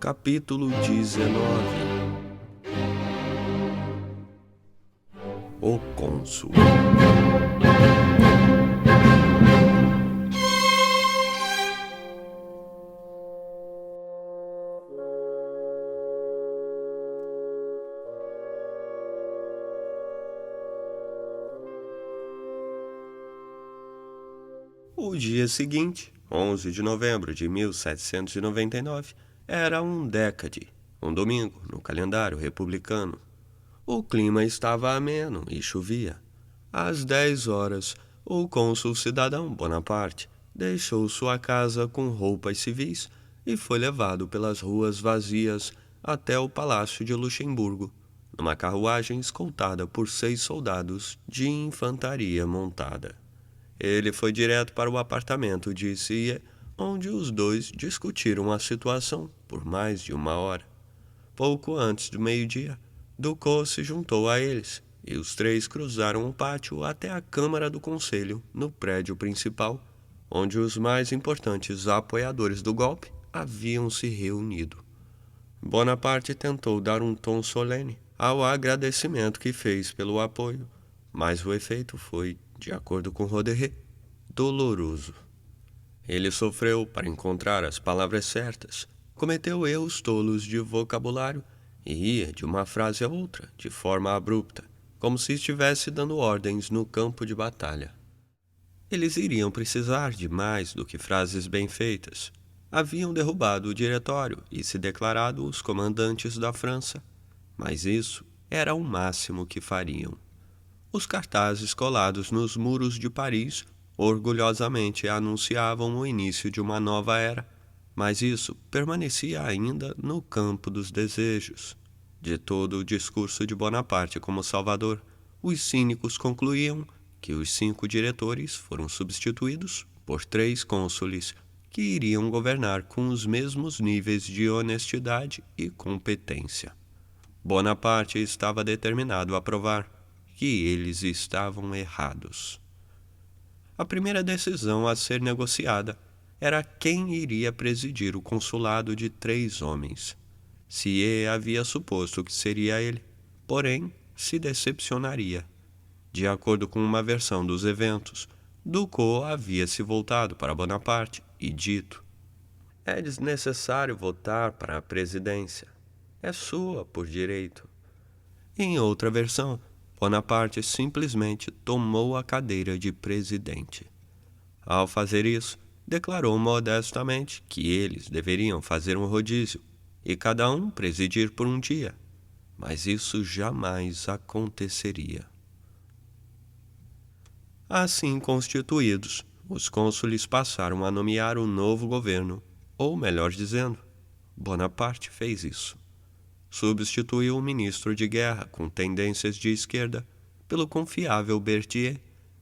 Capítulo 19. O Cônsul. O dia seguinte, 11 de novembro de 1799, era um décade, um domingo no calendário republicano. O clima estava ameno e chovia. Às 10 horas, o cônsul cidadão Bonaparte deixou sua casa com roupas civis e foi levado pelas ruas vazias até o Palácio de Luxemburgo, numa carruagem escoltada por 6 soldados de infantaria montada. Ele foi direto para o apartamento de Cia, onde os dois discutiram a situação por mais de uma hora. Pouco antes do meio-dia, Ducos se juntou a eles, e os três cruzaram o pátio até a Câmara do Conselho, no prédio principal, onde os mais importantes apoiadores do golpe haviam se reunido. Bonaparte tentou dar um tom solene ao agradecimento que fez pelo apoio, mas o efeito foi, de acordo com Roederer, doloroso. Ele sofreu para encontrar as palavras certas, cometeu erros tolos de vocabulário e ia de uma frase a outra, de forma abrupta, como se estivesse dando ordens no campo de batalha. Eles iriam precisar de mais do que frases bem feitas. Haviam derrubado o diretório e se declarado os comandantes da França, mas isso era o máximo que fariam. Os cartazes colados nos muros de Paris orgulhosamente anunciavam o início de uma nova era, mas isso permanecia ainda no campo dos desejos. De todo o discurso de Bonaparte como Salvador, os cínicos concluíam que os 5 diretores foram substituídos por 3 cônsules que iriam governar com os mesmos níveis de honestidade e competência. Bonaparte estava determinado a provar que eles estavam errados. A primeira decisão a ser negociada era quem iria presidir o consulado de 3 homens. Thiers havia suposto que seria ele, porém se decepcionaria. De acordo com uma versão dos eventos, Ducos havia se voltado para Bonaparte e dito: "É desnecessário votar para a presidência. É sua por direito." Em outra versão, Bonaparte simplesmente tomou a cadeira de presidente. Ao fazer isso, declarou modestamente que eles deveriam fazer um rodízio e cada um presidir por um dia, mas isso jamais aconteceria. Assim constituídos, os cônsules passaram a nomear um novo governo, ou melhor dizendo, Bonaparte fez isso. Substituiu o ministro de guerra com tendências de esquerda pelo confiável Berthier,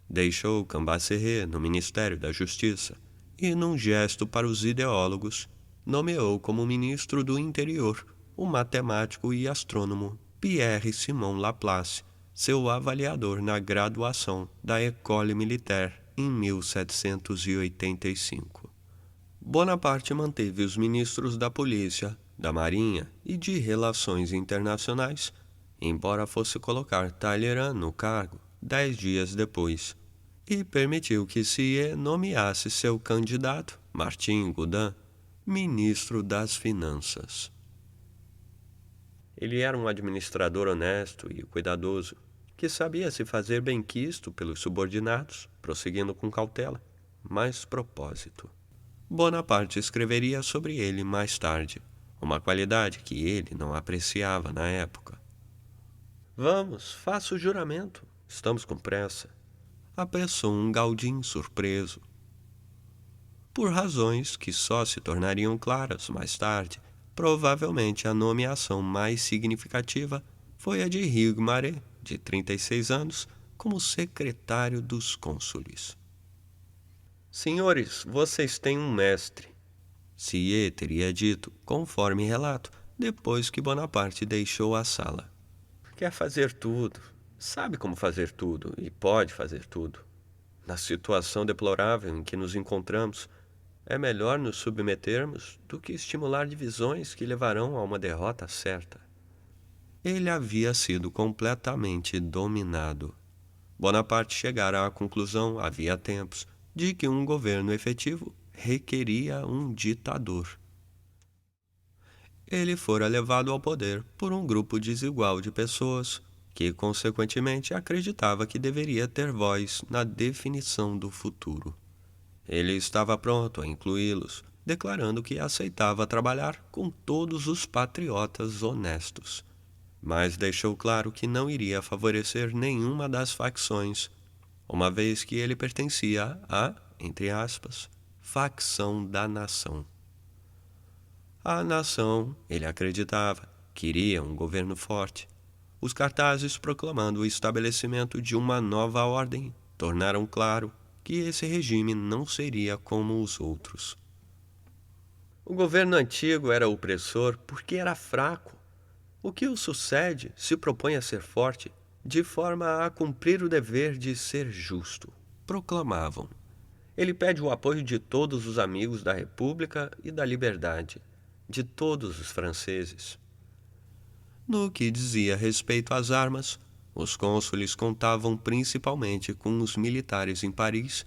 deixou Cambacérès no Ministério da Justiça e, num gesto para os ideólogos, nomeou como ministro do Interior o matemático e astrônomo Pierre-Simon Laplace, seu avaliador na graduação da École Militaire em 1785. Bonaparte manteve os ministros da Polícia, da Marinha e de Relações Internacionais, embora fosse colocar Talleyrand no cargo 10 dias depois, e permitiu que Thiers nomeasse seu candidato, Martin Gudin, ministro das Finanças. Ele era um administrador honesto e cuidadoso, que sabia se fazer benquisto pelos subordinados, prosseguindo com cautela, mas propósito. Bonaparte escreveria sobre ele mais tarde, uma qualidade que ele não apreciava na época. "Vamos, faça o juramento. Estamos com pressa", apressou um Gaudim surpreso. Por razões que só se tornariam claras mais tarde, provavelmente a nomeação mais significativa foi a de Hugues Maret, de 36 anos, como secretário dos cônsules. "Senhores, vocês têm um mestre", Thiers teria dito, conforme relato, depois que Bonaparte deixou a sala. "Quer fazer tudo, sabe como fazer tudo e pode fazer tudo. Na situação deplorável em que nos encontramos, É melhor nos submetermos do que estimular divisões que levarão a uma derrota certa. Ele havia sido completamente dominado. Bonaparte chegara à conclusão, havia tempos, de que um governo efetivo requeria um ditador. Ele fora levado ao poder por um grupo desigual de pessoas que, consequentemente, acreditava que deveria ter voz na definição do futuro. Ele estava pronto a incluí-los, declarando que aceitava trabalhar com todos os patriotas honestos, mas deixou claro que não iria favorecer nenhuma das facções, uma vez que ele pertencia à, entre aspas, facção da nação. A nação, ele acreditava, queria um governo forte. Os cartazes proclamando o estabelecimento de uma nova ordem tornaram claro que esse regime não seria como os outros. O governo antigo era opressor porque era fraco. O que o sucede se propõe a ser forte, de forma a cumprir o dever de ser justo, proclamavam. Ele pede o apoio de todos os amigos da República e da Liberdade, de todos os franceses. No que dizia respeito às armas, os cônsules contavam principalmente com os militares em Paris,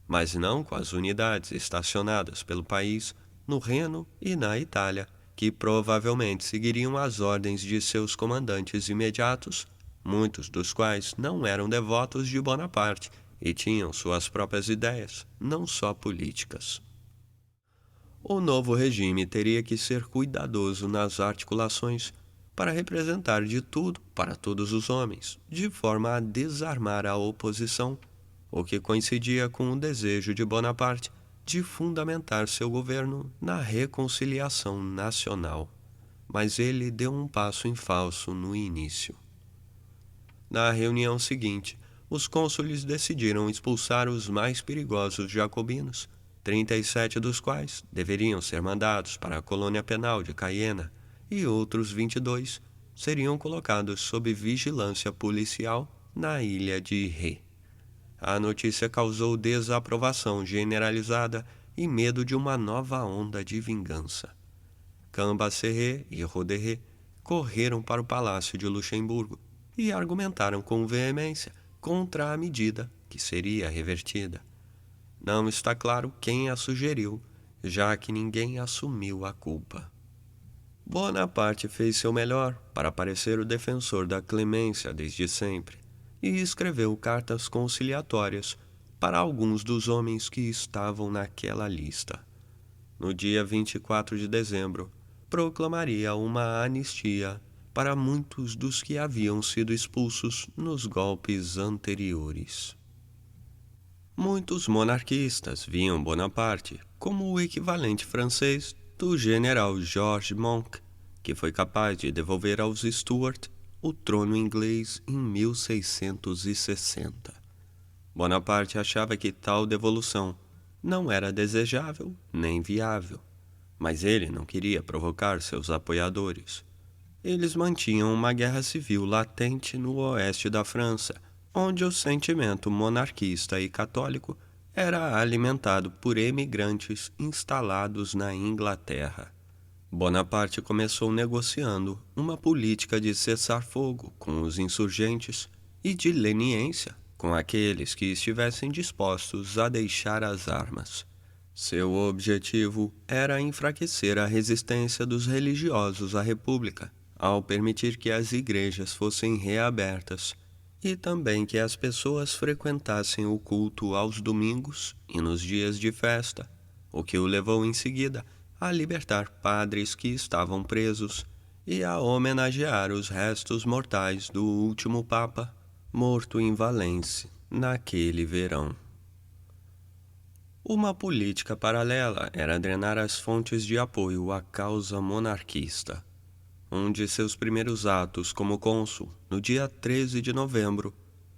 mas não com as unidades estacionadas pelo país no Reno e na Itália, que provavelmente seguiriam as ordens de seus comandantes imediatos, muitos dos quais não eram devotos de Bonaparte e tinham suas próprias ideias, não só políticas. O novo regime teria que ser cuidadoso nas articulações para representar de tudo para todos os homens, de forma a desarmar a oposição, o que coincidia com o desejo de Bonaparte de fundamentar seu governo na reconciliação nacional. Mas ele deu um passo em falso no início. Na reunião seguinte, os cônsules decidiram expulsar os mais perigosos jacobinos, 37 dos quais deveriam ser mandados para a colônia penal de Caiena, e outros 22 seriam colocados sob vigilância policial na ilha de Ré. A notícia causou desaprovação generalizada e medo de uma nova onda de vingança. Cambacérès e Roederer correram para o Palácio de Luxemburgo e argumentaram com veemência contra a medida que seria revertida. Não está claro quem a sugeriu, já que ninguém assumiu a culpa. Bonaparte fez seu melhor para parecer o defensor da clemência desde sempre e escreveu cartas conciliatórias para alguns dos homens que estavam naquela lista. No dia 24 de dezembro, proclamaria uma anistia para muitos dos que haviam sido expulsos nos golpes anteriores. Muitos monarquistas viam Bonaparte como o equivalente francês do general George Monk, que foi capaz de devolver aos Stuart o trono inglês em 1660. Bonaparte achava que tal devolução não era desejável nem viável, mas ele não queria provocar seus apoiadores. Eles mantinham uma guerra civil latente no oeste da França, onde o sentimento monarquista e católico era alimentado por emigrantes instalados na Inglaterra. Bonaparte começou negociando uma política de cessar-fogo com os insurgentes e de leniência com aqueles que estivessem dispostos a deixar as armas. Seu objetivo era enfraquecer a resistência dos religiosos à República, ao permitir que as igrejas fossem reabertas e também que as pessoas frequentassem o culto aos domingos e nos dias de festa, o que o levou em seguida a libertar padres que estavam presos e a homenagear os restos mortais do último Papa, morto em Valence naquele verão. Uma política paralela era drenar as fontes de apoio à causa monarquista. Um de seus primeiros atos como cônsul, no dia 13 de novembro,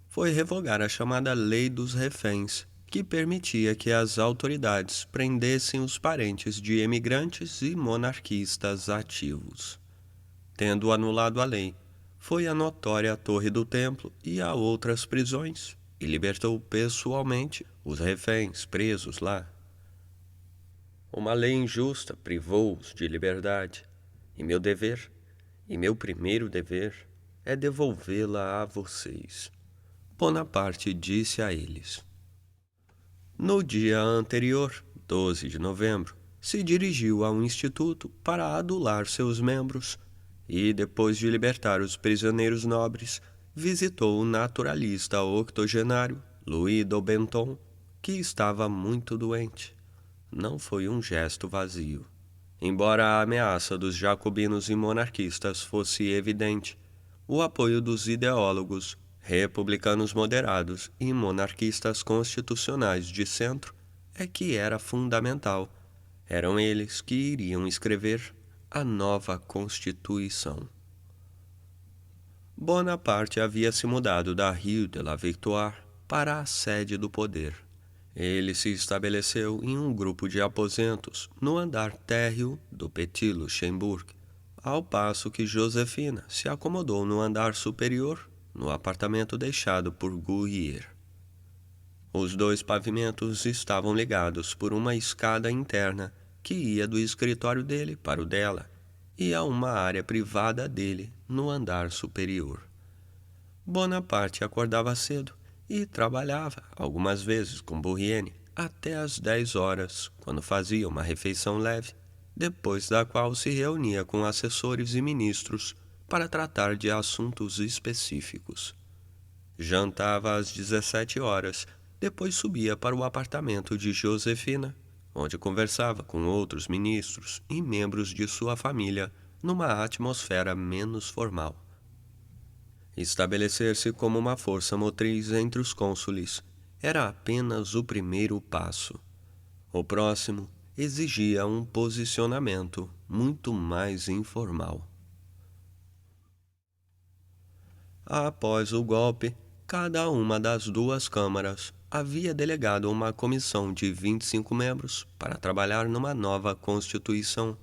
foi revogar a chamada Lei dos Reféns, que permitia que as autoridades prendessem os parentes de emigrantes e monarquistas ativos. Tendo anulado a lei, foi à notória Torre do Templo e a outras prisões, e libertou pessoalmente os reféns presos lá. Uma lei injusta privou-os de liberdade, e meu primeiro dever, é devolvê-la a vocês. Bonaparte disse a eles. No dia anterior, 12 de novembro, se dirigiu ao Instituto para adular seus membros e, depois de libertar os prisioneiros nobres, visitou o naturalista octogenário Louis Daubenton, que estava muito doente. Não foi um gesto vazio. Embora a ameaça dos jacobinos e monarquistas fosse evidente, o apoio dos ideólogos, republicanos moderados e monarquistas constitucionais de centro é que era fundamental. Eram eles que iriam escrever a nova Constituição. Bonaparte havia se mudado da Rue de la Victoire para a sede do poder. Ele se estabeleceu em um grupo de aposentos no andar térreo do Petit Luxembourg, ao passo que Josefina se acomodou no andar superior, no apartamento deixado por Guerrier. Os dois pavimentos estavam ligados por uma escada interna que ia do escritório dele para o dela e a uma área privada dele no andar superior. Bonaparte acordava cedo e trabalhava, algumas vezes com Bourrienne, até às 10 horas, quando fazia uma refeição leve, depois da qual se reunia com assessores e ministros para tratar de assuntos específicos. Jantava às 17 horas, depois subia para o apartamento de Josefina, onde conversava com outros ministros e membros de sua família numa atmosfera menos formal. Estabelecer-se como uma força motriz entre os cônsules era apenas o primeiro passo. O próximo exigia um posicionamento muito mais informal. Após o golpe, cada uma das duas câmaras havia delegado uma comissão de 25 membros para trabalhar numa nova Constituição,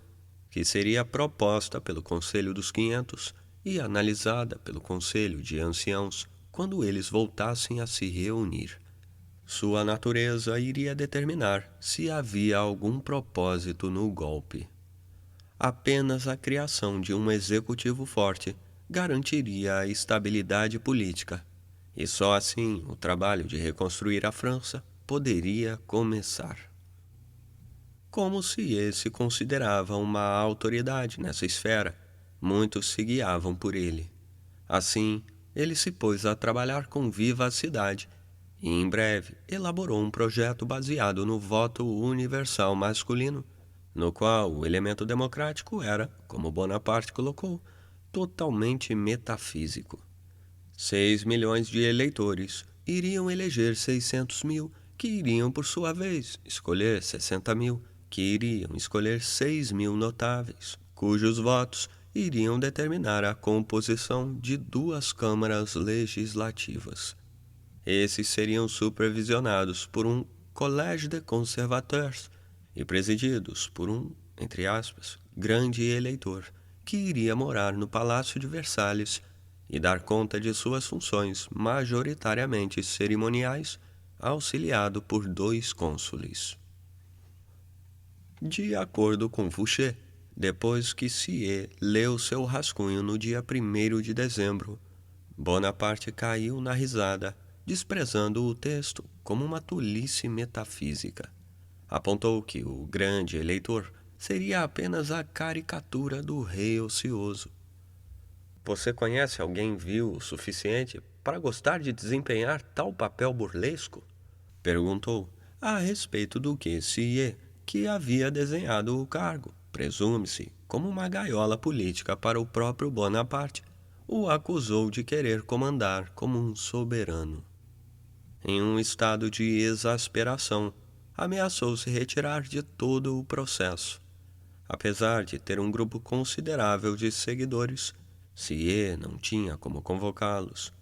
que seria proposta pelo Conselho dos 500 e analisada pelo Conselho de Anciãos quando eles voltassem a se reunir. Sua natureza iria determinar se havia algum propósito no golpe. Apenas a criação de um executivo forte garantiria a estabilidade política, e só assim o trabalho de reconstruir a França poderia começar. Como se esse considerava uma autoridade nessa esfera, muitos se guiavam por ele. Assim, ele se pôs a trabalhar com vivacidade e, em breve, elaborou um projeto baseado no voto universal masculino, no qual o elemento democrático era, como Bonaparte colocou, totalmente metafísico. 6 milhões de eleitores iriam eleger 600 mil, que iriam, por sua vez, escolher 60 mil, que iriam escolher 6 mil notáveis, cujos votos iriam determinar a composição de duas câmaras legislativas. Esses seriam supervisionados por um Collège de Conservateurs e presididos por um, entre aspas, grande eleitor, que iria morar no Palácio de Versalhes e dar conta de suas funções majoritariamente cerimoniais, auxiliado por 2 cônsules. De acordo com Fouché, depois que Thiers leu seu rascunho no dia 1º de dezembro, Bonaparte caiu na risada, desprezando o texto como uma tolice metafísica. Apontou que o grande eleitor seria apenas a caricatura do rei ocioso. Você conhece alguém vil o suficiente para gostar de desempenhar tal papel burlesco? Perguntou, a respeito do que Thiers, que havia desenhado o cargo, presume-se, como uma gaiola política para o próprio Bonaparte, o acusou de querer comandar como um soberano. Em um estado de exasperação, ameaçou se retirar de todo o processo. Apesar de ter um grupo considerável de seguidores, Thiers não tinha como convocá-los.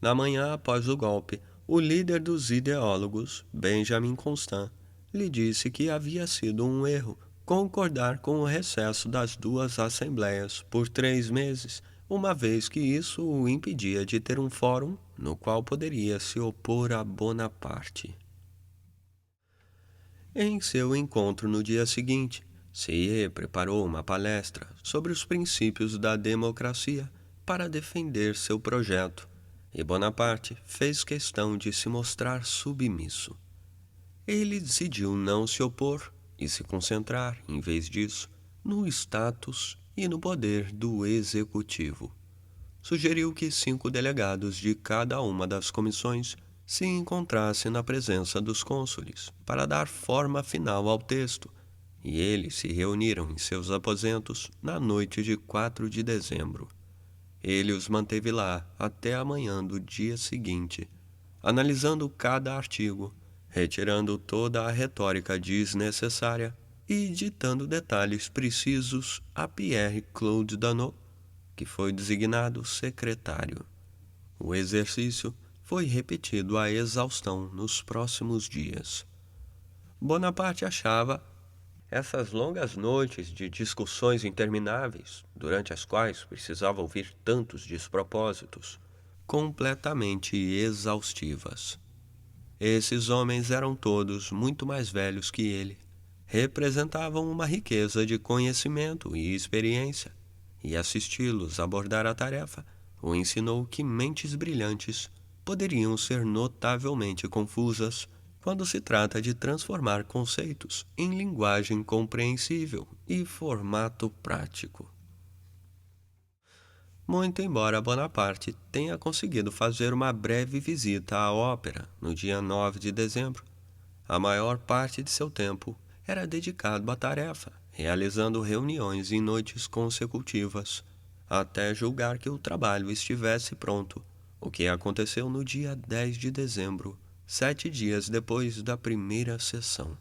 Na manhã após o golpe, o líder dos ideólogos, Benjamin Constant, lhe disse que havia sido um erro concordar com o recesso das 2 assembleias por 3 meses, uma vez que isso o impedia de ter um fórum no qual poderia se opor a Bonaparte. Em seu encontro no dia seguinte, Sieyès preparou uma palestra sobre os princípios da democracia para defender seu projeto, e Bonaparte fez questão de se mostrar submisso. Ele decidiu não se opor e se concentrar, em vez disso, no status e no poder do executivo. Sugeriu que 5 delegados de cada uma das comissões se encontrassem na presença dos cônsules para dar forma final ao texto, e eles se reuniram em seus aposentos na noite de 4 de dezembro. Ele os manteve lá até a manhã do dia seguinte, analisando cada artigo, retirando toda a retórica desnecessária e ditando detalhes precisos a Pierre-Claude Danot, que foi designado secretário. O exercício foi repetido à exaustão nos próximos dias. Bonaparte achava essas longas noites de discussões intermináveis, durante as quais precisava ouvir tantos despropósitos, completamente exaustivas. Esses homens eram todos muito mais velhos que ele, representavam uma riqueza de conhecimento e experiência, e assisti-los abordar a tarefa o ensinou que mentes brilhantes poderiam ser notavelmente confusas quando se trata de transformar conceitos em linguagem compreensível e formato prático. Muito embora Bonaparte tenha conseguido fazer uma breve visita à ópera no dia 9 de dezembro, a maior parte de seu tempo era dedicado à tarefa, realizando reuniões em noites consecutivas, até julgar que o trabalho estivesse pronto, o que aconteceu no dia 10 de dezembro, 7 dias depois da primeira sessão.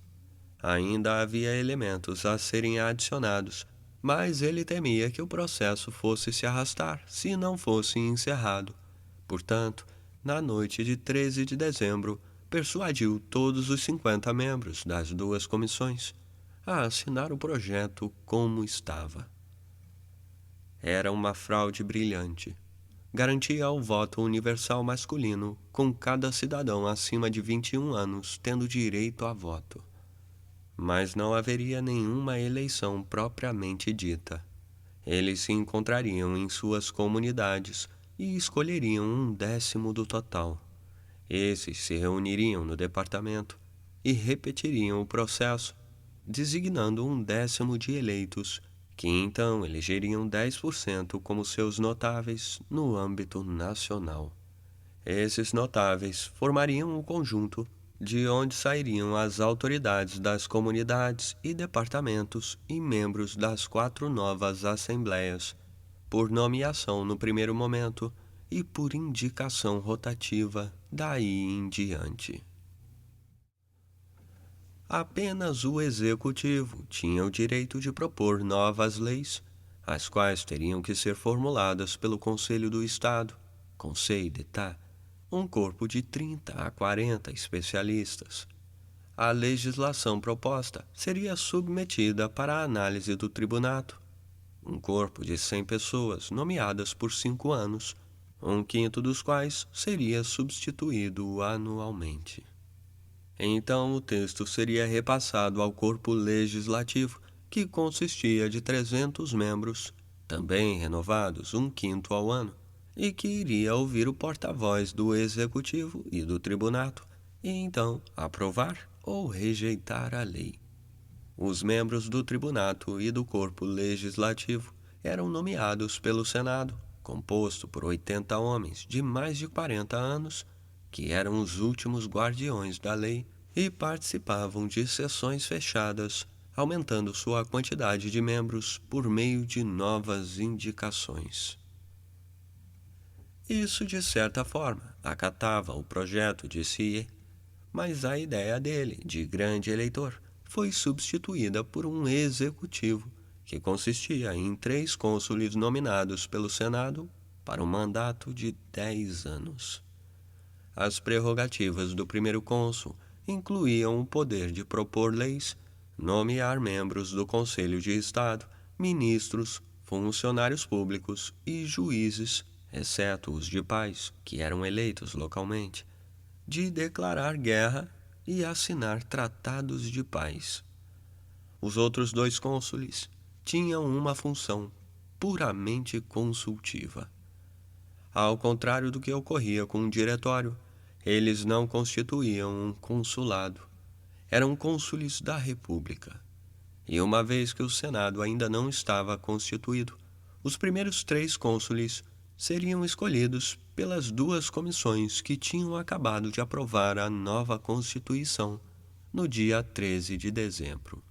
Ainda havia elementos a serem adicionados, mas ele temia que o processo fosse se arrastar se não fosse encerrado. Portanto, na noite de 13 de dezembro, persuadiu todos os 50 membros das duas comissões a assinar o projeto como estava. Era uma fraude brilhante. Garantia o voto universal masculino, com cada cidadão acima de 21 anos tendo direito a voto. Mas não haveria nenhuma eleição propriamente dita. Eles se encontrariam em suas comunidades e escolheriam 1/10 do total. Esses se reuniriam no departamento e repetiriam o processo, designando 1/10 de eleitos, que então elegeriam 10% como seus notáveis no âmbito nacional. Esses notáveis formariam o conjunto de onde sairiam as autoridades das comunidades e departamentos e membros das 4 novas assembleias, por nomeação no primeiro momento e por indicação rotativa daí em diante. Apenas o executivo tinha o direito de propor novas leis, as quais teriam que ser formuladas pelo Conselho do Estado, Conseil d'État, um corpo de 30 a 40 especialistas. A legislação proposta seria submetida para a análise do tribunato, um corpo de 100 pessoas nomeadas por 5 anos, 1/5 dos quais seria substituído anualmente. Então o texto seria repassado ao corpo legislativo, que consistia de 300 membros, também renovados 1/5 ao ano, e que iria ouvir o porta-voz do executivo e do tribunato, e então aprovar ou rejeitar a lei. Os membros do tribunato e do corpo legislativo eram nomeados pelo Senado, composto por 80 homens de mais de 40 anos, que eram os últimos guardiões da lei e participavam de sessões fechadas, aumentando sua quantidade de membros por meio de novas indicações. Isso, de certa forma, acatava o projeto de Sieyès, mas a ideia dele, de grande eleitor, foi substituída por um executivo, que consistia em 3 cônsules nominados pelo Senado para um mandato de 10 anos. As prerrogativas do primeiro cônsul incluíam o poder de propor leis, nomear membros do Conselho de Estado, ministros, funcionários públicos e juízes, exceto os de paz, que eram eleitos localmente, de declarar guerra e assinar tratados de paz. Os outros 2 cônsules tinham uma função puramente consultiva. Ao contrário do que ocorria com o diretório, eles não constituíam um consulado. Eram cônsules da República. E uma vez que o Senado ainda não estava constituído, os primeiros 3 cônsules seriam escolhidos pelas 2 comissões que tinham acabado de aprovar a nova Constituição no dia 13 de dezembro.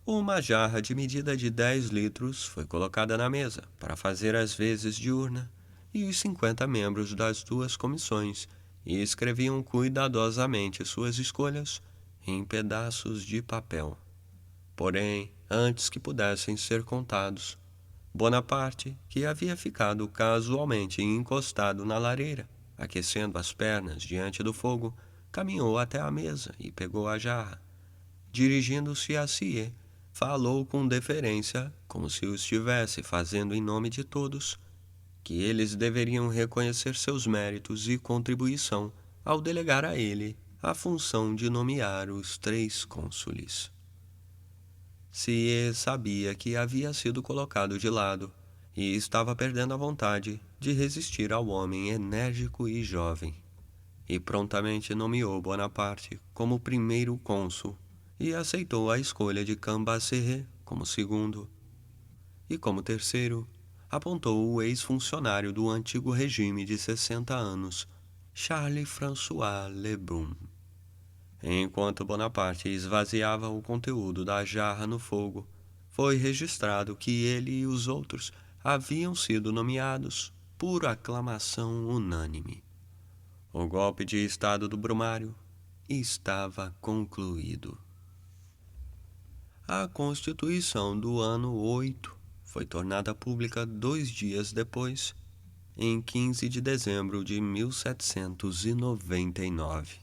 Uma jarra de medida de 10 litros foi colocada na mesa para fazer as vezes de urna, e os 50 membros das 2 comissões escreviam cuidadosamente suas escolhas em pedaços de papel. Porém, antes que pudessem ser contados, Bonaparte, que havia ficado casualmente encostado na lareira, aquecendo as pernas diante do fogo, caminhou até a mesa e pegou a jarra. Dirigindo-se a Sieyes, falou com deferência, como se o estivesse fazendo em nome de todos, que eles deveriam reconhecer seus méritos e contribuição ao delegar a ele a função de nomear os 3 cônsules. Sieyes sabia que havia sido colocado de lado e estava perdendo a vontade de resistir ao homem enérgico e jovem, e prontamente nomeou Bonaparte como primeiro cônsul e aceitou a escolha de Cambacérès como segundo. E como terceiro, apontou o ex-funcionário do antigo regime de 60 anos, Charles-François Le Brun. Enquanto Bonaparte esvaziava o conteúdo da jarra no fogo, foi registrado que ele e os outros haviam sido nomeados por aclamação unânime. O golpe de estado do Brumário estava concluído. A Constituição do ano 8 foi tornada pública 2 dias depois, em 15 de dezembro de 1799.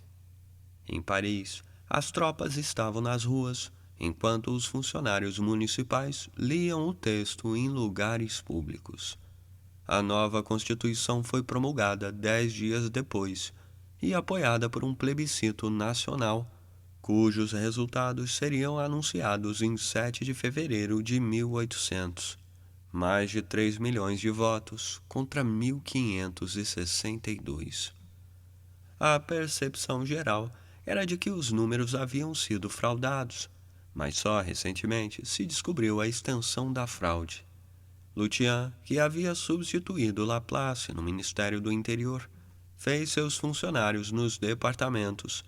Em Paris, as tropas estavam nas ruas, enquanto os funcionários municipais liam o texto em lugares públicos. A nova Constituição foi promulgada 10 dias depois e apoiada por um plebiscito nacional, cujos resultados seriam anunciados em 7 de fevereiro de 1800. Mais de 3 milhões de votos contra 1.562. A percepção geral era de que os números haviam sido fraudados, mas só recentemente se descobriu a extensão da fraude. Lutyens, que havia substituído Laplace no Ministério do Interior, fez seus funcionários nos departamentos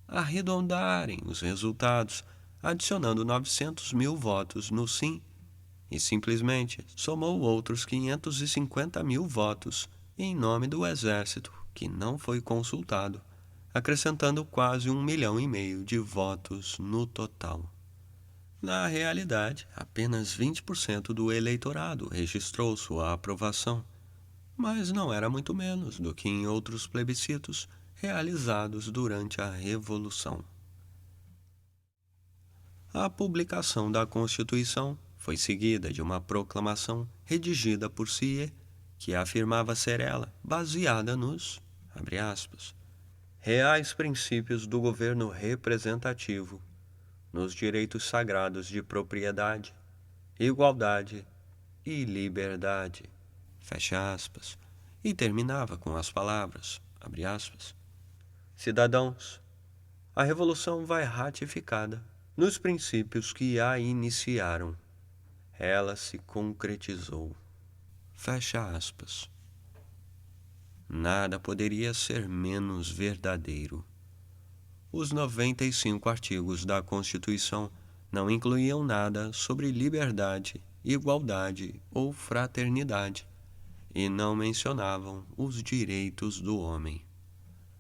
arredondarem os resultados, adicionando 900 mil votos no sim, e simplesmente somou outros 550 mil votos em nome do exército, que não foi consultado, acrescentando quase 1,5 milhão de votos no total. Na realidade, apenas 20% do eleitorado registrou sua aprovação, mas não era muito menos do que em outros plebiscitos realizados durante a Revolução. A publicação da Constituição foi seguida de uma proclamação redigida por Sieyes, que afirmava ser ela baseada nos, abre aspas, reais princípios do governo representativo, nos direitos sagrados de propriedade, igualdade e liberdade, fecha aspas, e terminava com as palavras, abre aspas, cidadãos, a Revolução vai ratificada nos princípios que a iniciaram. Ela se concretizou, fecha aspas. Nada poderia ser menos verdadeiro. Os 95 artigos da Constituição não incluíam nada sobre liberdade, igualdade ou fraternidade, e não mencionavam os direitos do homem.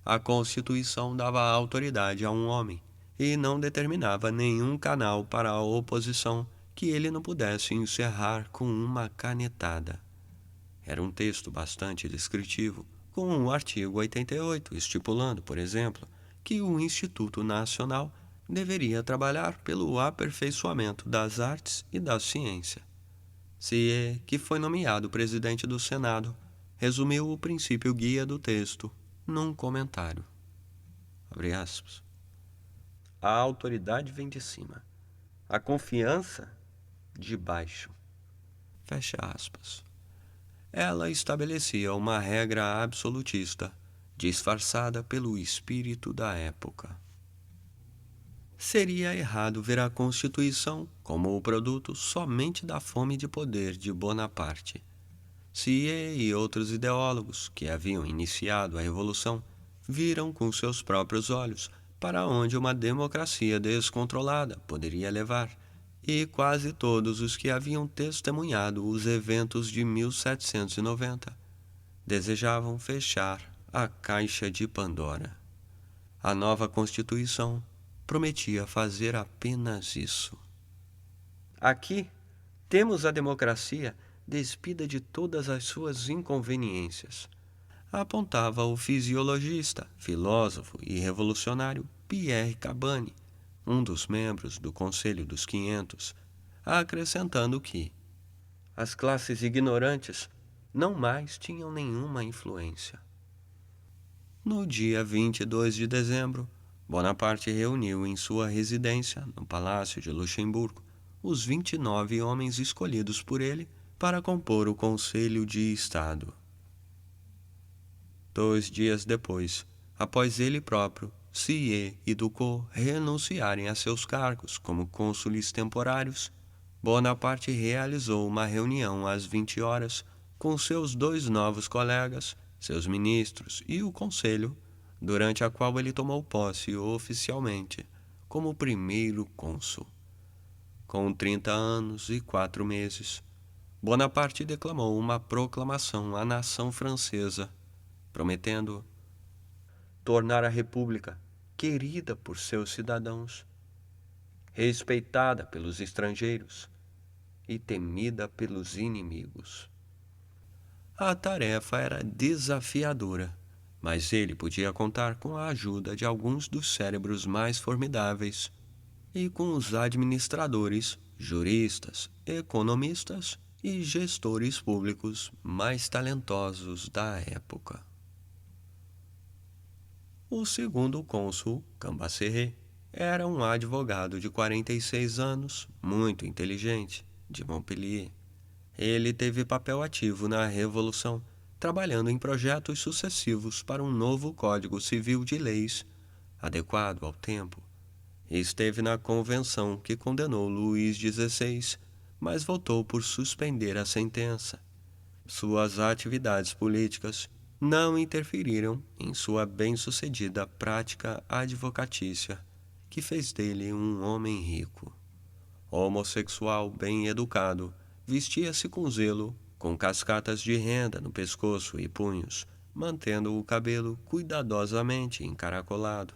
A Constituição dava autoridade a um homem e não determinava nenhum canal para a oposição que ele não pudesse encerrar com uma canetada. Era um texto bastante descritivo, com o artigo 88 estipulando, por exemplo, que o Instituto Nacional deveria trabalhar pelo aperfeiçoamento das artes e da ciência. Sieyes, que foi nomeado presidente do Senado, resumiu o princípio guia do texto num comentário. abre aspas. A autoridade vem de cima, a confiança de baixo, fecha aspas. Ela estabelecia uma regra absolutista, disfarçada pelo espírito da época. Seria errado ver a Constituição como o produto somente da fome de poder de Bonaparte. Sieyès e outros ideólogos que haviam iniciado a Revolução viram com seus próprios olhos para onde uma democracia descontrolada poderia levar, e quase todos os que haviam testemunhado os eventos de 1790 desejavam fechar a caixa de Pandora. A nova Constituição prometia fazer apenas isso. Aqui temos a democracia despida de todas as suas inconveniências, apontava o fisiologista, filósofo e revolucionário Pierre Cabane, um dos membros do Conselho dos 500, acrescentando que as classes ignorantes não mais tinham nenhuma influência. No dia 22 de dezembro, Bonaparte reuniu em sua residência, no Palácio de Luxemburgo, os 29 homens escolhidos por ele para compor o Conselho de Estado. 2 dias depois, após ele próprio, Sieyès e Ducos renunciarem a seus cargos como cônsules temporários, Bonaparte realizou uma reunião às 20 horas com seus 2 novos colegas, seus ministros e o Conselho, durante a qual ele tomou posse oficialmente como primeiro cônsul. Com 30 anos e 4 meses, Bonaparte declamou uma proclamação à nação francesa, prometendo tornar a República querida por seus cidadãos, respeitada pelos estrangeiros e temida pelos inimigos. A tarefa era desafiadora, mas ele podia contar com a ajuda de alguns dos cérebros mais formidáveis e com os administradores, juristas, economistas e gestores públicos mais talentosos da época. O segundo cônsul, Cambacérès, era um advogado de 46 anos, muito inteligente, de Montpellier. Ele teve papel ativo na Revolução, trabalhando em projetos sucessivos para um novo Código Civil de Leis, adequado ao tempo. Esteve na convenção que condenou Luís XVI, mas votou por suspender a sentença. Suas atividades políticas não interferiram em sua bem-sucedida prática advocatícia, que fez dele um homem rico. Homossexual bem educado, vestia-se com zelo, com cascatas de renda no pescoço e punhos, mantendo o cabelo cuidadosamente encaracolado.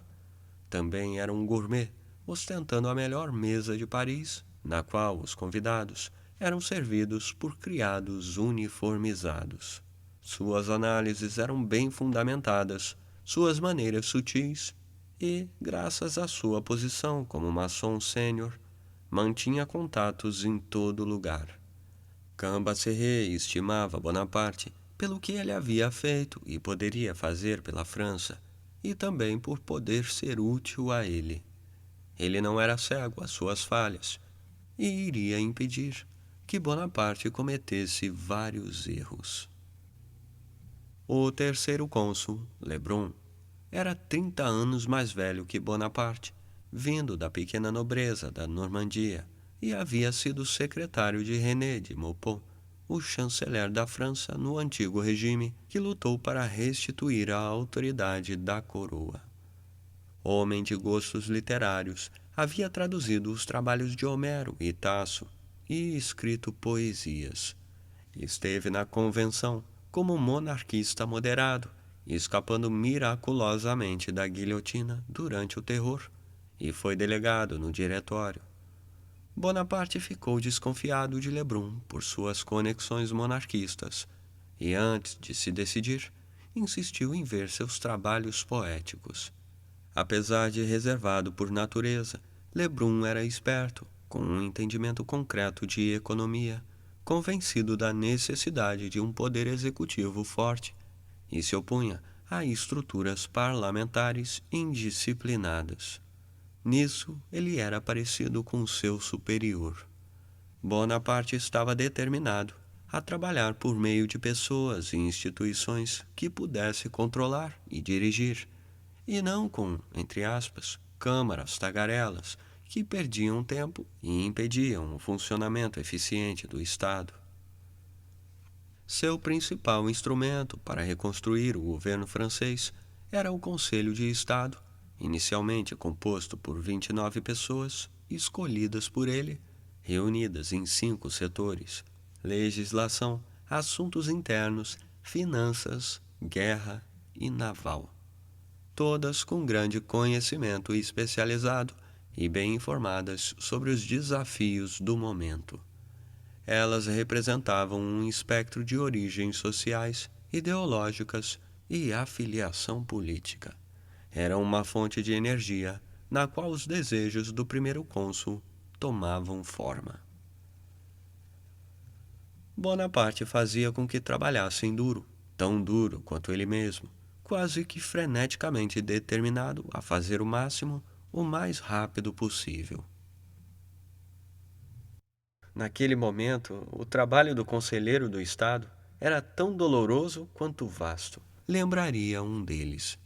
Também era um gourmet, ostentando a melhor mesa de Paris, na qual os convidados eram servidos por criados uniformizados. Suas análises eram bem fundamentadas, suas maneiras sutis e, graças à sua posição como maçom sênior, mantinha contatos em todo lugar. Cambacérès estimava Bonaparte pelo que ele havia feito e poderia fazer pela França, e também por poder ser útil a ele. Ele não era cego às suas falhas e iria impedir que Bonaparte cometesse vários erros. O terceiro cônsul, Lebrun, era 30 anos mais velho que Bonaparte, vindo da pequena nobreza da Normandia, e havia sido secretário de René de Maupeou, o chanceler da França no antigo regime, que lutou para restituir a autoridade da coroa. Homem de gostos literários, havia traduzido os trabalhos de Homero e Tasso e escrito poesias. Esteve na convenção como monarquista moderado, escapando miraculosamente da guilhotina durante o terror, e foi delegado no diretório. Bonaparte ficou desconfiado de Lebrun por suas conexões monarquistas, e antes de se decidir, insistiu em ver seus trabalhos poéticos. Apesar de reservado por natureza, Lebrun era esperto, com um entendimento concreto de economia, convencido da necessidade de um poder executivo forte, e se opunha a estruturas parlamentares indisciplinadas. Nisso, ele era parecido com seu superior. Bonaparte estava determinado a trabalhar por meio de pessoas e instituições que pudesse controlar e dirigir, e não com, entre aspas, câmaras tagarelas que perdiam tempo e impediam o funcionamento eficiente do Estado. Seu principal instrumento para reconstruir o governo francês era o Conselho de Estado, inicialmente composto por 29 pessoas escolhidas por ele, reunidas em 5 setores: legislação, assuntos internos, finanças, guerra e naval. Todas com grande conhecimento especializado e bem informadas sobre os desafios do momento. Elas representavam um espectro de origens sociais, ideológicas e afiliação política. Eram uma fonte de energia na qual os desejos do primeiro cônsul tomavam forma. Bonaparte fazia com que trabalhassem duro, tão duro quanto ele mesmo, quase que freneticamente determinado a fazer o máximo, o mais rápido possível. Naquele momento, o trabalho do conselheiro do Estado era tão doloroso quanto vasto, lembraria um deles.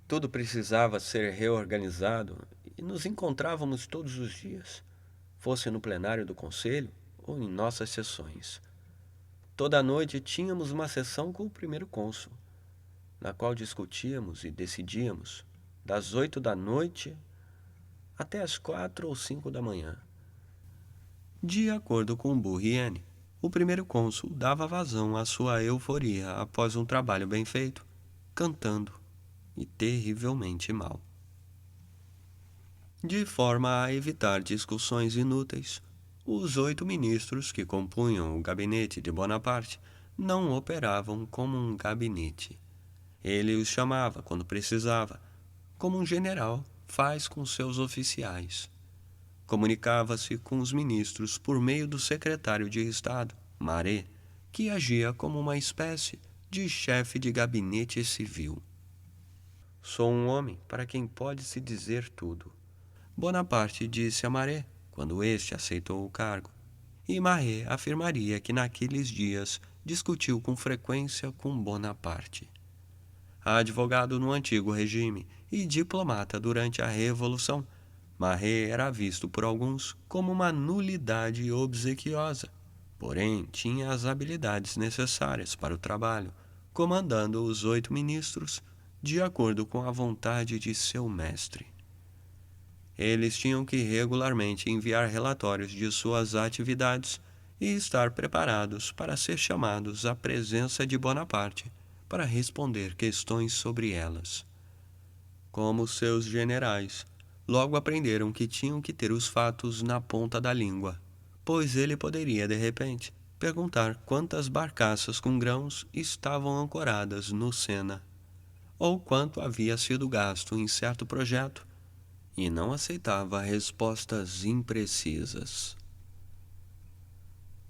Tudo precisava ser reorganizado e nos encontrávamos todos os dias, fosse no plenário do conselho ou em nossas sessões. Toda noite tínhamos uma sessão com o primeiro cônsul, na qual discutíamos e decidíamos, das 8 da noite até as 4 ou 5 da manhã. De acordo com Bourrienne, o primeiro cônsul dava vazão à sua euforia após um trabalho bem feito, cantando, e terrivelmente mal. De forma a evitar discussões inúteis, os 8 ministros que compunham o gabinete de Bonaparte não operavam como um gabinete. Ele os chamava quando precisava, como um general faz com seus oficiais. Comunicava-se com os ministros por meio do secretário de Estado, Maret, que agia como uma espécie de chefe de gabinete civil. Sou um homem para quem pode-se dizer tudo, Bonaparte disse a Maret quando este aceitou o cargo, e Maret afirmaria que naqueles dias discutiu com frequência com Bonaparte. Advogado no antigo regime e diplomata durante a Revolução, Maret era visto por alguns como uma nulidade obsequiosa, porém tinha as habilidades necessárias para o trabalho, comandando os 8 ministros de acordo com a vontade de seu mestre. Eles tinham que regularmente enviar relatórios de suas atividades e estar preparados para ser chamados à presença de Bonaparte para responder questões sobre elas. Como seus generais, logo aprenderam que tinham que ter os fatos na ponta da língua, pois ele poderia, de repente, perguntar quantas barcaças com grãos estavam ancoradas no Sena, ou quanto havia sido gasto em certo projeto, e não aceitava respostas imprecisas.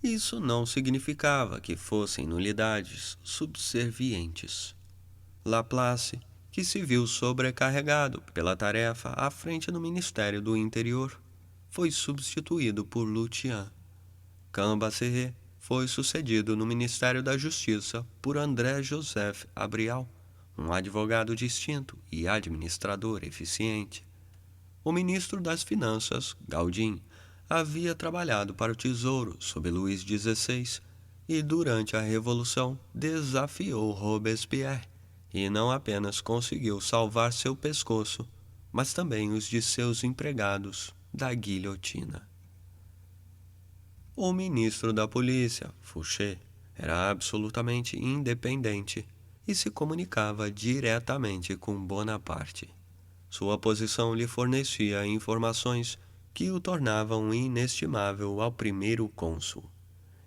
Isso não significava que fossem nulidades subservientes. Laplace, que se viu sobrecarregado pela tarefa à frente no Ministério do Interior, foi substituído por Lutyens. Cambacérès foi sucedido no Ministério da Justiça por André-Joseph Abrial, um advogado distinto e administrador eficiente. O ministro das Finanças, Gaudin, havia trabalhado para o Tesouro sob Luís XVI e, durante a Revolução, desafiou Robespierre e não apenas conseguiu salvar seu pescoço, mas também os de seus empregados da guilhotina. O ministro da Polícia, Fouché, era absolutamente independente e se comunicava diretamente com Bonaparte. Sua posição lhe fornecia informações que o tornavam inestimável ao primeiro cônsul.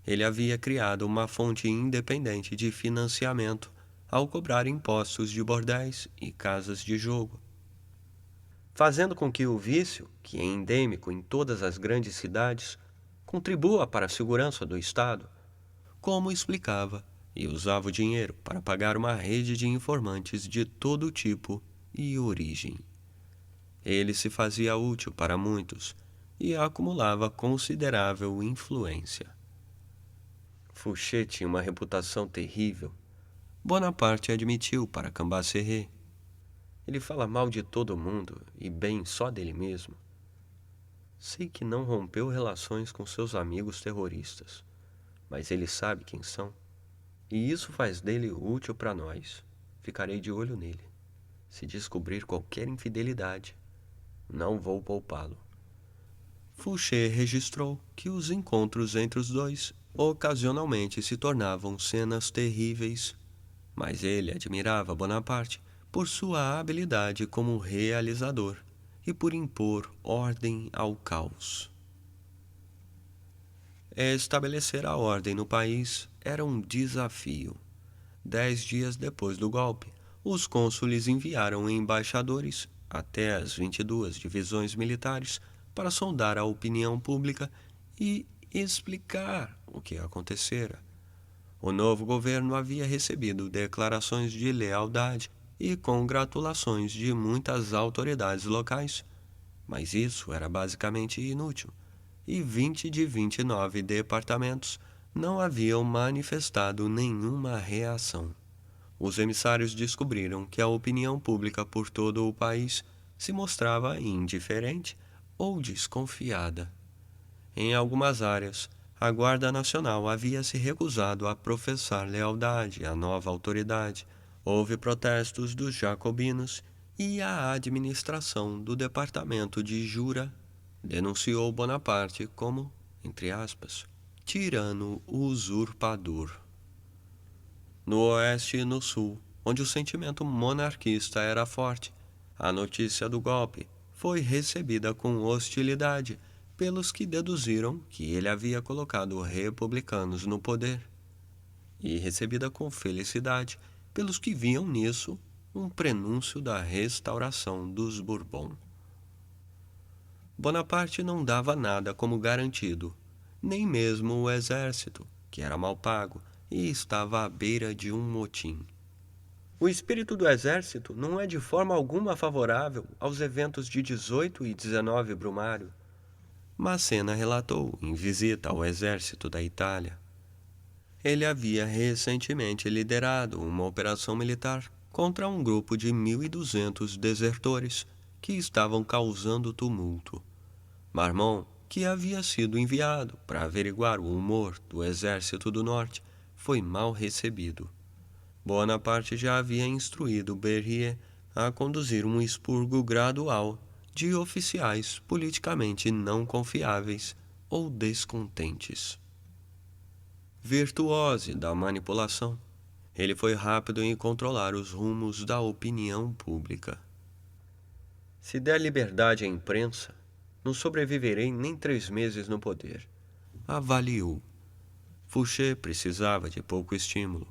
Ele havia criado uma fonte independente de financiamento ao cobrar impostos de bordéis e casas de jogo, fazendo com que o vício, que é endêmico em todas as grandes cidades, contribua para a segurança do Estado, como explicava e usava o dinheiro para pagar uma rede de informantes de todo tipo e origem. Ele se fazia útil para muitos e acumulava considerável influência. Fouché tinha uma reputação terrível. Bonaparte admitiu para Cambacérès. Ele fala mal de todo mundo e bem só dele mesmo. Sei que não rompeu relações com seus amigos terroristas, mas ele sabe quem são. E isso faz dele útil para nós. Ficarei de olho nele. Se descobrir qualquer infidelidade, não vou poupá-lo. Fouché registrou que os encontros entre os dois ocasionalmente se tornavam cenas terríveis, mas ele admirava Bonaparte por sua habilidade como realizador e por impor ordem ao caos. Estabelecer a ordem no país era um desafio. 10 dias depois do golpe, os cônsules enviaram embaixadores até as 22 divisões militares para sondar a opinião pública e explicar o que acontecera. O novo governo havia recebido declarações de lealdade e congratulações de muitas autoridades locais, mas isso era basicamente inútil, e 20 de 29 departamentos não haviam manifestado nenhuma reação. Os emissários descobriram que a opinião pública por todo o país se mostrava indiferente ou desconfiada. Em algumas áreas, a Guarda Nacional havia se recusado a professar lealdade à nova autoridade. Houve protestos dos jacobinos e a administração do Departamento de Jura denunciou Bonaparte como, entre aspas, tirano usurpador. No oeste e no sul, onde o sentimento monarquista era forte, a notícia do golpe foi recebida com hostilidade pelos que deduziram que ele havia colocado republicanos no poder, e recebida com felicidade pelos que viam nisso um prenúncio da restauração dos Bourbon. Bonaparte não dava nada como garantido, nem mesmo o exército, que era mal pago e estava à beira de um motim. O espírito do exército não é de forma alguma favorável aos eventos de 18 e 19 Brumário, Massena relatou em visita ao exército da Itália. Ele havia recentemente liderado uma operação militar contra um grupo de 1.200 desertores que estavam causando tumulto. Marmont, que havia sido enviado para averiguar o humor do exército do norte, foi mal recebido. Bonaparte já havia instruído Berryer a conduzir um expurgo gradual de oficiais politicamente não confiáveis ou descontentes. Virtuose da manipulação, ele foi rápido em controlar os rumos da opinião pública. Se der liberdade à imprensa, não sobreviverei nem 3 meses no poder, avaliou. Fouché precisava de pouco estímulo.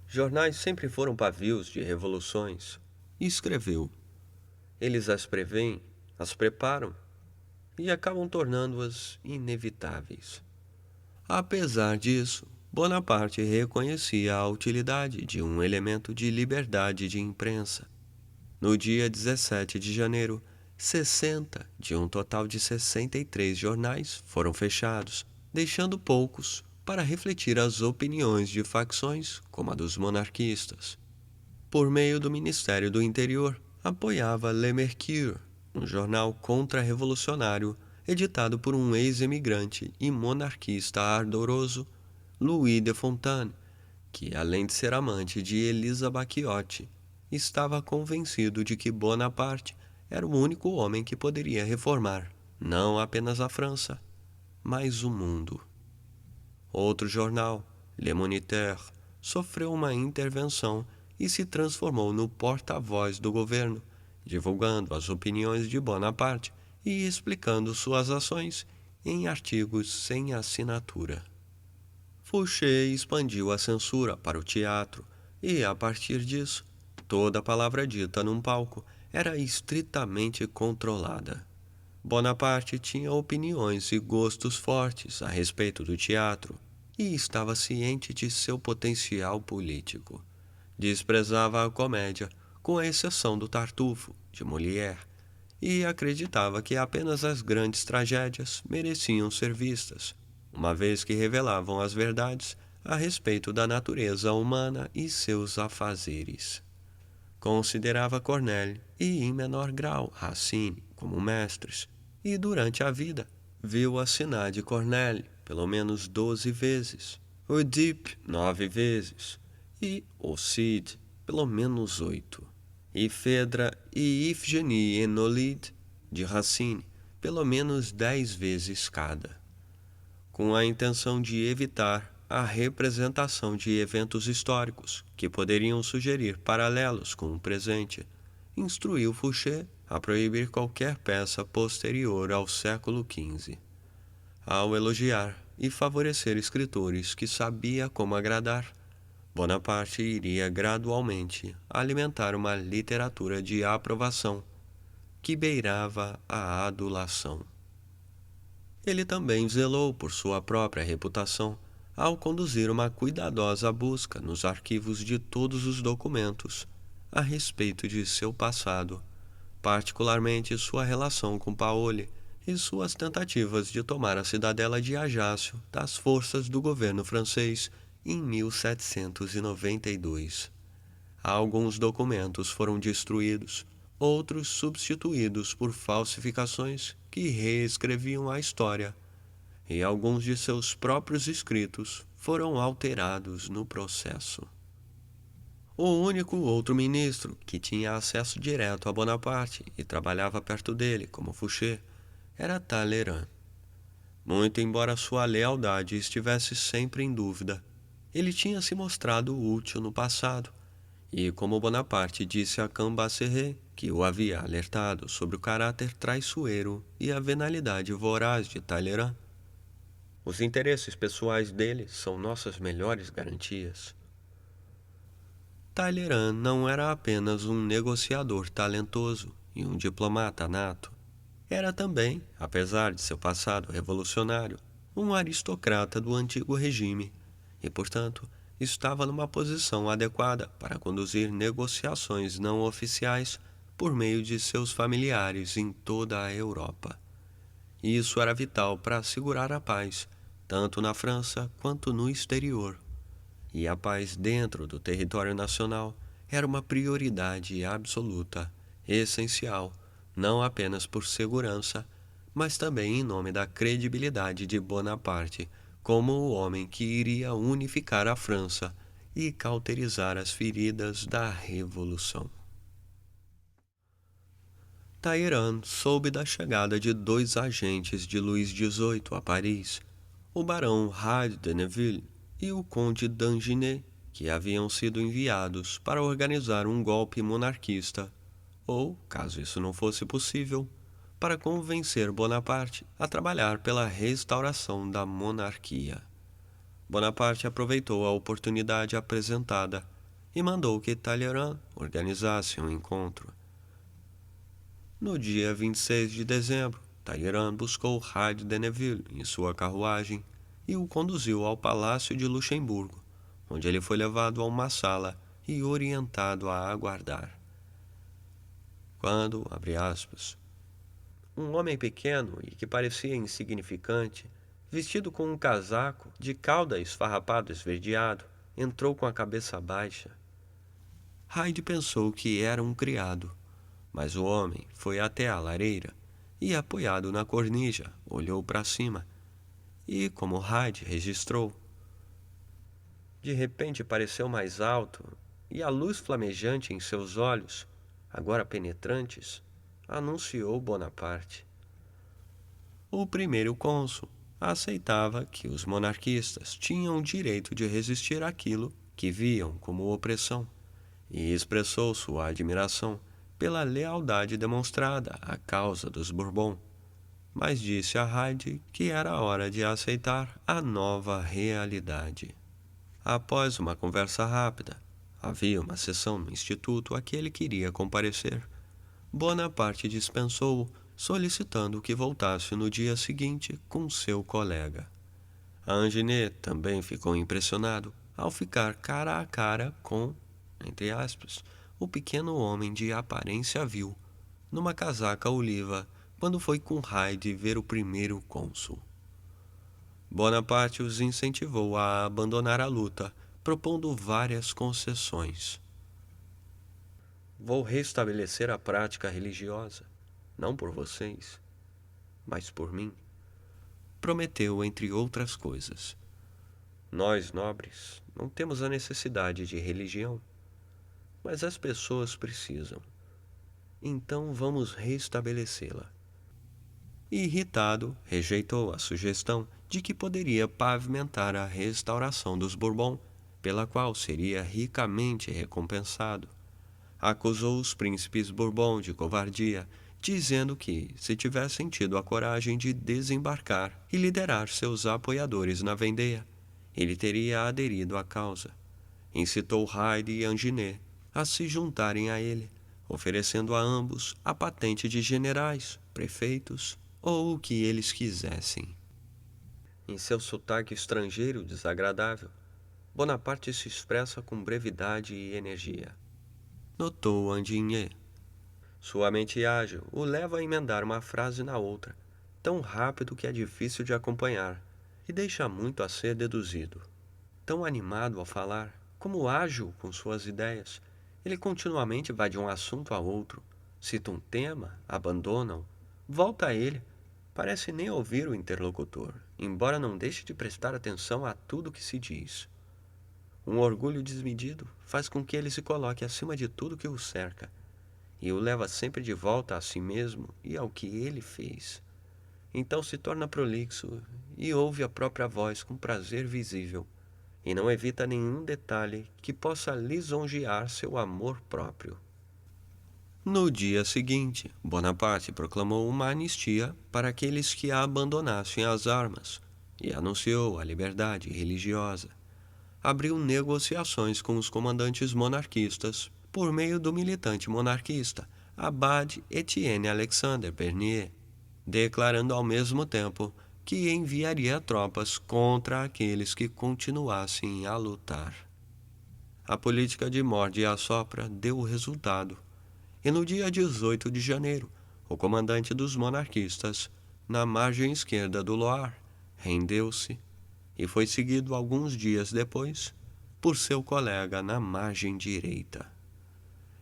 Jornais sempre foram pavios de revoluções, escreveu. Eles as preveem, as preparam e acabam tornando-as inevitáveis. Apesar disso, Bonaparte reconhecia a utilidade de um elemento de liberdade de imprensa. No dia 17 de janeiro, 60 de um total de 63 jornais foram fechados, deixando poucos para refletir as opiniões de facções como a dos monarquistas. Por meio do Ministério do Interior, apoiava Le Mercure, um jornal contra-revolucionário editado por um ex-imigrante e monarquista ardoroso, Louis de Fontaine, que, além de ser amante de Elisa Bacchiotti, estava convencido de que Bonaparte era o único homem que poderia reformar não apenas a França, mas o mundo. Outro jornal, Le Moniteur, sofreu uma intervenção e se transformou no porta-voz do governo, divulgando as opiniões de Bonaparte e explicando suas ações em artigos sem assinatura. Fouché expandiu a censura para o teatro e, a partir disso, toda palavra dita num palco era estritamente controlada. Bonaparte tinha opiniões e gostos fortes a respeito do teatro, e estava ciente de seu potencial político. Desprezava a comédia, com exceção do Tartufo, de Molière, e acreditava que apenas as grandes tragédias mereciam ser vistas, uma vez que revelavam as verdades a respeito da natureza humana e seus afazeres. Considerava Corneille e, em menor grau, Racine como mestres, e durante a vida viu assinar de Corneille pelo menos 12 vezes, Oedipe 9 vezes e o Cid pelo menos 8, e Phèdre e Iphigénie en Aulide de Racine pelo menos 10 vezes cada, com a intenção de evitar a representação de eventos históricos que poderiam sugerir paralelos com o presente. Instruiu Fouché a proibir qualquer peça posterior ao século XV. Ao elogiar e favorecer escritores que sabia como agradar, Bonaparte iria gradualmente alimentar uma literatura de aprovação que beirava a adulação. Ele também zelou por sua própria reputação ao conduzir uma cuidadosa busca nos arquivos de todos os documentos a respeito de seu passado, particularmente sua relação com Paoli e suas tentativas de tomar a cidadela de Ajaccio das forças do governo francês em 1792. Alguns documentos foram destruídos, outros substituídos por falsificações que reescreviam a história, e alguns de seus próprios escritos foram alterados no processo. O único outro ministro que tinha acesso direto a Bonaparte e trabalhava perto dele, como Fouché, era Talleyrand. Muito embora sua lealdade estivesse sempre em dúvida, ele tinha se mostrado útil no passado, e como Bonaparte disse a Cambacérès, que o havia alertado sobre o caráter traiçoeiro e a venalidade voraz de Talleyrand, os interesses pessoais dele são nossas melhores garantias. Talleyrand não era apenas um negociador talentoso e um diplomata nato. Era também, apesar de seu passado revolucionário, um aristocrata do antigo regime e, portanto, estava numa posição adequada para conduzir negociações não oficiais por meio de seus familiares em toda a Europa. Isso era vital para assegurar a paz, tanto na França quanto no exterior. E a paz dentro do território nacional era uma prioridade absoluta, essencial, não apenas por segurança, mas também em nome da credibilidade de Bonaparte como o homem que iria unificar a França e cauterizar as feridas da Revolução. Talleyrand soube da chegada de 2 agentes de Luís XVIII a Paris, o barão Hyde de Neuville e o conde d'Angenay, que haviam sido enviados para organizar um golpe monarquista, ou, caso isso não fosse possível, para convencer Bonaparte a trabalhar pela restauração da monarquia. Bonaparte aproveitou a oportunidade apresentada e mandou que Talleyrand organizasse um encontro. No dia 26 de dezembro, Talleyrand buscou Hyde de Neuville em sua carruagem e o conduziu ao Palácio de Luxemburgo, onde ele foi levado a uma sala e orientado a aguardar. Quando, abre aspas, um homem pequeno e que parecia insignificante, vestido com um casaco de cauda esfarrapado esverdeado, entrou com a cabeça baixa. Hyde pensou que era um criado, mas o homem foi até a lareira e, apoiado na cornija, olhou para cima e, como Hyde registrou, de repente pareceu mais alto e a luz flamejante em seus olhos, agora penetrantes, anunciou Bonaparte. O primeiro cônsul aceitava que os monarquistas tinham o direito de resistir àquilo que viam como opressão e expressou sua admiração pela lealdade demonstrada à causa dos Bourbon, mas disse a Hyde que era hora de aceitar a nova realidade. Após uma conversa rápida, havia uma sessão no instituto a que ele queria comparecer. Bonaparte dispensou-o, solicitando que voltasse no dia seguinte com seu colega. Angenet também ficou impressionado ao ficar cara a cara com, entre aspas, o pequeno homem de aparência vil, numa casaca oliva, quando foi com Hyde ver o primeiro cônsul. Bonaparte os incentivou a abandonar a luta, propondo várias concessões. Vou restabelecer a prática religiosa, não por vocês, mas por mim, prometeu entre outras coisas. Nós, nobres, não temos a necessidade de religião, mas as pessoas precisam. Então vamos restabelecê-la. Irritado, rejeitou a sugestão de que poderia pavimentar a restauração dos Bourbon, pela qual seria ricamente recompensado. Acusou os príncipes Bourbon de covardia, dizendo que, se tivessem tido a coragem de desembarcar e liderar seus apoiadores na Vendée, ele teria aderido à causa. Incitou Hyde e Angenet a se juntarem a ele, oferecendo a ambos a patente de generais, prefeitos ou o que eles quisessem. Em seu sotaque estrangeiro desagradável, Bonaparte se expressa com brevidade e energia, notou Andigné. Sua mente ágil o leva a emendar uma frase na outra, tão rápido que é difícil de acompanhar, e deixa muito a ser deduzido. Tão animado ao falar, como ágil com suas ideias, ele continuamente vai de um assunto a outro, cita um tema, abandona-o, volta a ele, parece nem ouvir o interlocutor, embora não deixe de prestar atenção a tudo que se diz. Um orgulho desmedido faz com que ele se coloque acima de tudo que o cerca, e o leva sempre de volta a si mesmo e ao que ele fez. Então se torna prolixo e ouve a própria voz com prazer visível, e não evita nenhum detalhe que possa lisonjear seu amor próprio. No dia seguinte, Bonaparte proclamou uma anistia para aqueles que abandonassem as armas e anunciou a liberdade religiosa. Abriu negociações com os comandantes monarquistas por meio do militante monarquista Abade Etienne Alexander Bernier, declarando ao mesmo tempo que enviaria tropas contra aqueles que continuassem a lutar. A política de morde e assopra deu o resultado, e no dia 18 de janeiro, o comandante dos monarquistas, na margem esquerda do Loire, rendeu-se e foi seguido alguns dias depois por seu colega na margem direita.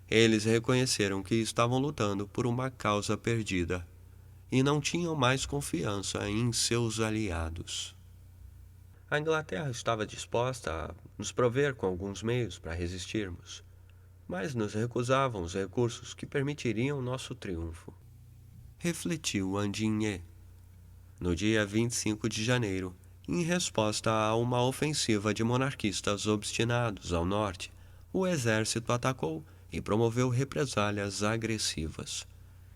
Eles reconheceram que estavam lutando por uma causa perdida e não tinham mais confiança em seus aliados. A Inglaterra estava disposta a nos prover com alguns meios para resistirmos, mas nos recusavam os recursos que permitiriam nosso triunfo, refletiu Andigné. No dia 25 de janeiro, em resposta a uma ofensiva de monarquistas obstinados ao norte, o exército atacou e promoveu represálias agressivas.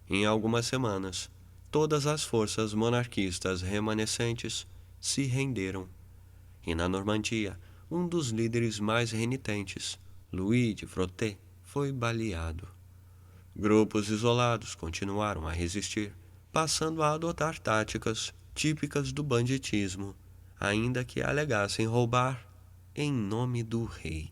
Em algumas semanas, todas as forças monarquistas remanescentes se renderam, e na Normandia, um dos líderes mais renitentes, Louis de Frotté, foi baleado. Grupos isolados continuaram a resistir, passando a adotar táticas típicas do banditismo, ainda que alegassem roubar em nome do rei.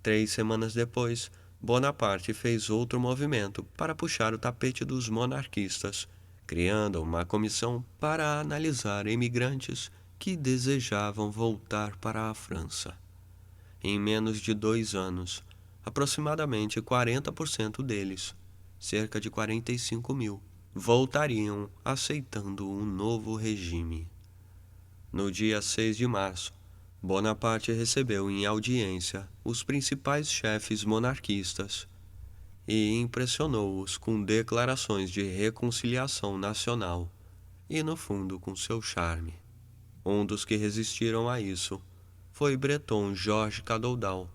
3 semanas depois, Bonaparte fez outro movimento para puxar o tapete dos monarquistas, criando uma comissão para analisar imigrantes que desejavam voltar para a França. Em menos de 2 anos, aproximadamente 40% deles, cerca de 45 mil, voltariam aceitando um novo regime. No dia 6 de março, Bonaparte recebeu em audiência os principais chefes monarquistas e impressionou-os com declarações de reconciliação nacional e, no fundo, com seu charme. Um dos que resistiram a isso foi Breton Georges Cadoudal,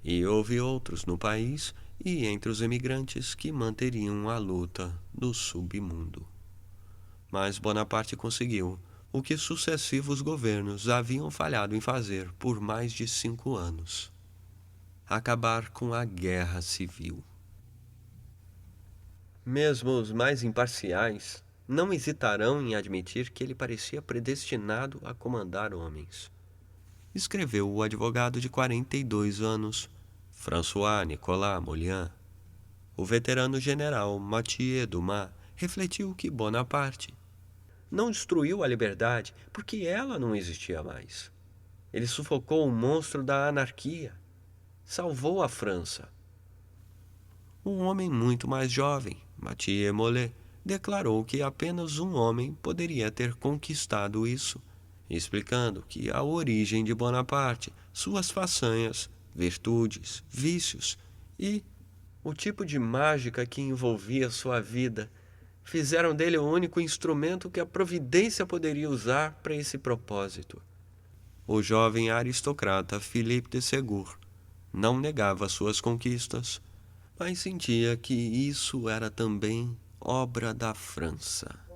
e houve outros no país e entre os emigrantes que manteriam a luta no submundo. Mas Bonaparte conseguiu o que sucessivos governos haviam falhado em fazer por mais de 5 anos: acabar com a guerra civil. Mesmo os mais imparciais não hesitarão em admitir que ele parecia predestinado a comandar homens. Escreveu o advogado de 42 anos, François Nicolas Molian. O veterano general Mathieu Dumas refletiu que Bonaparte não destruiu a liberdade porque ela não existia mais. Ele sufocou o monstro da anarquia, salvou a França. Um homem muito mais jovem, Mathieu Molé, declarou que apenas um homem poderia ter conquistado isso, explicando que a origem de Bonaparte, suas façanhas, virtudes, vícios e o tipo de mágica que envolvia sua vida fizeram dele o único instrumento que a providência poderia usar para esse propósito. O jovem aristocrata Philippe de Ségur não negava suas conquistas, mas sentia que isso era também obra da França.